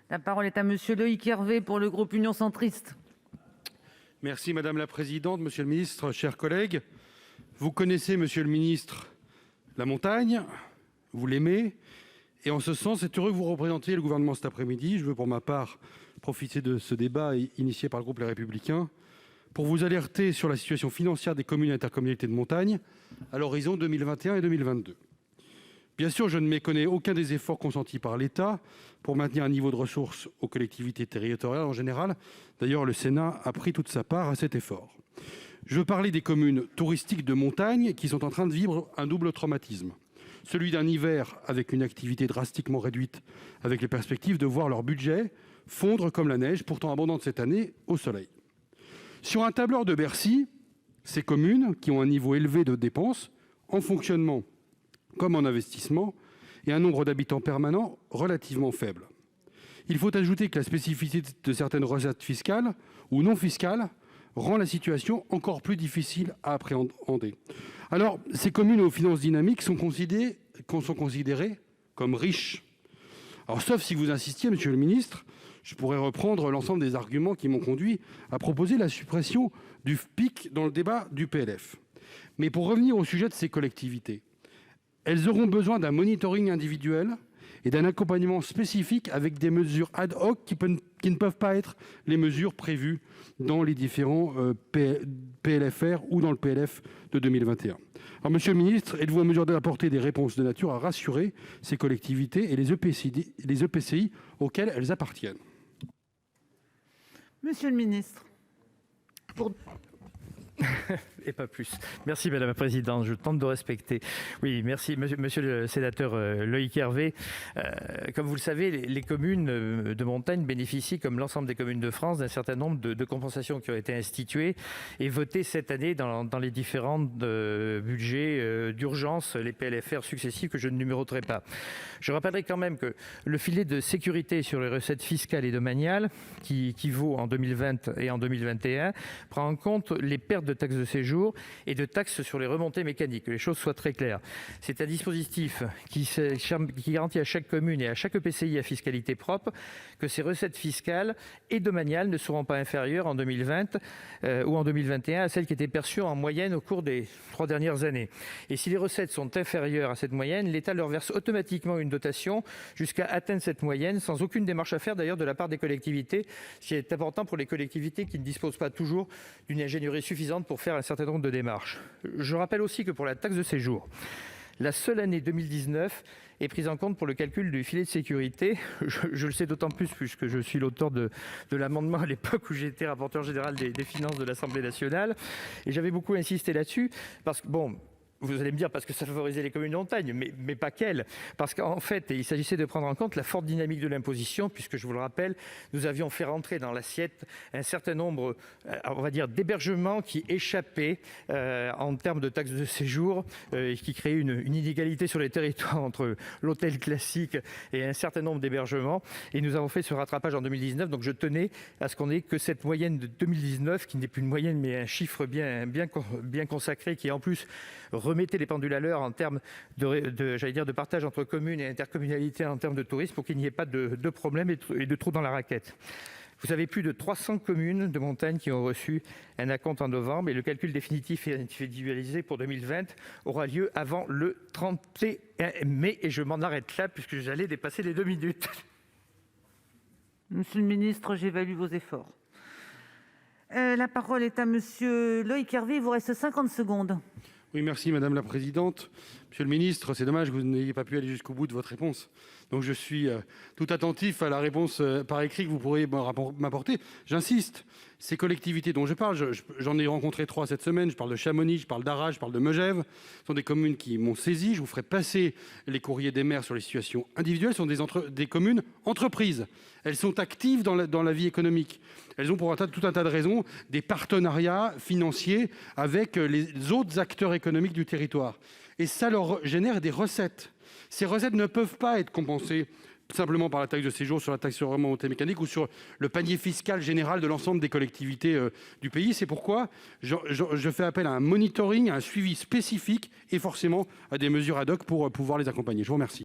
La parole est à monsieur Loïc Hervé pour le groupe Union centriste. Merci madame la présidente, monsieur le ministre, chers collègues. Vous connaissez, monsieur le ministre, la montagne, vous l'aimez, et en ce sens, c'est heureux que vous représentiez le gouvernement cet après-midi. Je veux pour ma part profiter de ce débat initié par le groupe Les Républicains pour vous alerter sur la situation financière des communes et intercommunalités de montagne à l'horizon 2021 et 2022. Bien sûr, je ne méconnais aucun des efforts consentis par l'État pour maintenir un niveau de ressources aux collectivités territoriales en général. D'ailleurs, le Sénat a pris toute sa part à cet effort. Je veux parler des communes touristiques de montagne qui sont en train de vivre un double traumatisme. Celui d'un hiver avec une activité drastiquement réduite, avec les perspectives de voir leur budget fondre comme la neige, pourtant abondante cette année, au soleil. Sur un tableur de Bercy, ces communes qui ont un niveau élevé de dépenses, en fonctionnement comme en investissement, et un nombre d'habitants permanents relativement faible. Il faut ajouter que la spécificité de certaines recettes fiscales ou non fiscales rend la situation encore plus difficile à appréhender. Alors, ces communes aux finances dynamiques sont considérées comme riches. Alors, sauf si vous insistiez, monsieur le ministre, je pourrais reprendre l'ensemble des arguments qui m'ont conduit à proposer la suppression du FPIC dans le débat du PLF. Mais pour revenir au sujet de ces collectivités, elles auront besoin d'un monitoring individuel et d'un accompagnement spécifique avec des mesures ad hoc qui ne peuvent pas être les mesures prévues dans les différents PLFR ou dans le PLF de 2021. Alors, monsieur le ministre, êtes-vous en mesure d'apporter des réponses de nature à rassurer ces collectivités et les EPCI auxquelles elles appartiennent ? Monsieur le ministre. Et pas plus. Merci Madame la Présidente, je tente de respecter. Oui, merci Monsieur le sénateur Loïc Hervé. Comme vous le savez, les communes de montagne bénéficient, comme l'ensemble des communes de France, d'un certain nombre de compensations qui ont été instituées et votées cette année dans les différents budgets d'urgence, les PLFR successifs que je ne numéroterai pas. Je rappellerai quand même que le filet de sécurité sur les recettes fiscales et domaniales, qui vaut en 2020 et en 2021, prend en compte les pertes de taxes de séjour et de taxes sur les remontées mécaniques, que les choses soient très claires. C'est un dispositif qui garantit à chaque commune et à chaque EPCI à fiscalité propre que ces recettes fiscales et domaniales ne seront pas inférieures en 2020 ou en 2021 à celles qui étaient perçues en moyenne au cours des 3 dernières années. Et si les recettes sont inférieures à cette moyenne, l'État leur verse automatiquement une dotation jusqu'à atteindre cette moyenne, sans aucune démarche à faire d'ailleurs de la part des collectivités, ce qui est important pour les collectivités qui ne disposent pas toujours d'une ingénierie suffisante pour faire un certain nombre de démarches. Je rappelle aussi que pour la taxe de séjour, la seule année 2019 est prise en compte pour le calcul du filet de sécurité. Je le sais d'autant plus puisque je suis l'auteur de l'amendement à l'époque où j'étais rapporteur général des finances de l'Assemblée nationale. Et j'avais beaucoup insisté là-dessus parce que, bon, vous allez me dire parce que ça favorisait les communes de montagne, mais pas qu'elles. Parce qu'en fait, il s'agissait de prendre en compte la forte dynamique de l'imposition, puisque je vous le rappelle, nous avions fait rentrer dans l'assiette un certain nombre, on va dire, d'hébergements qui échappaient en termes de taxes de séjour, et qui créaient une inégalité sur les territoires entre l'hôtel classique et un certain nombre d'hébergements. Et nous avons fait ce rattrapage en 2019, donc je tenais à ce qu'on ait que cette moyenne de 2019, qui n'est plus une moyenne, mais un chiffre bien consacré, qui en plus remettez les pendules à l'heure en termes de partage entre communes et intercommunalités en termes de tourisme pour qu'il n'y ait pas de problème et de trous dans la raquette. Vous avez plus de 300 communes de montagne qui ont reçu un acompte en novembre et le calcul définitif et individualisé pour 2020 aura lieu avant le 31 mai. Et je m'en arrête là puisque j'allais dépasser les 2 minutes. Monsieur le ministre, j'évalue vos efforts. La parole est à monsieur Loïc Hervé, il vous reste 50 secondes. Oui, merci Madame la Présidente. Monsieur le Ministre, c'est dommage que vous n'ayez pas pu aller jusqu'au bout de votre réponse. Donc je suis tout attentif à la réponse par écrit que vous pourrez m'apporter. J'insiste, ces collectivités dont je parle, j'en ai rencontré 3 cette semaine, je parle de Chamonix, je parle d'Arras, je parle de Megève, ce sont des communes qui m'ont saisi, je vous ferai passer les courriers des maires sur les situations individuelles, ce sont des communes entreprises. Elles sont actives dans la vie économique. Elles ont pour tout un tas de raisons des partenariats financiers avec les autres acteurs économiques du territoire. Et ça leur génère des recettes. Ces recettes ne peuvent pas être compensées simplement par la taxe de séjour, sur la taxe sur remontée mécanique ou sur le panier fiscal général de l'ensemble des collectivités du pays. C'est pourquoi je fais appel à un monitoring, à un suivi spécifique et forcément à des mesures ad hoc pour pouvoir les accompagner. Je vous remercie.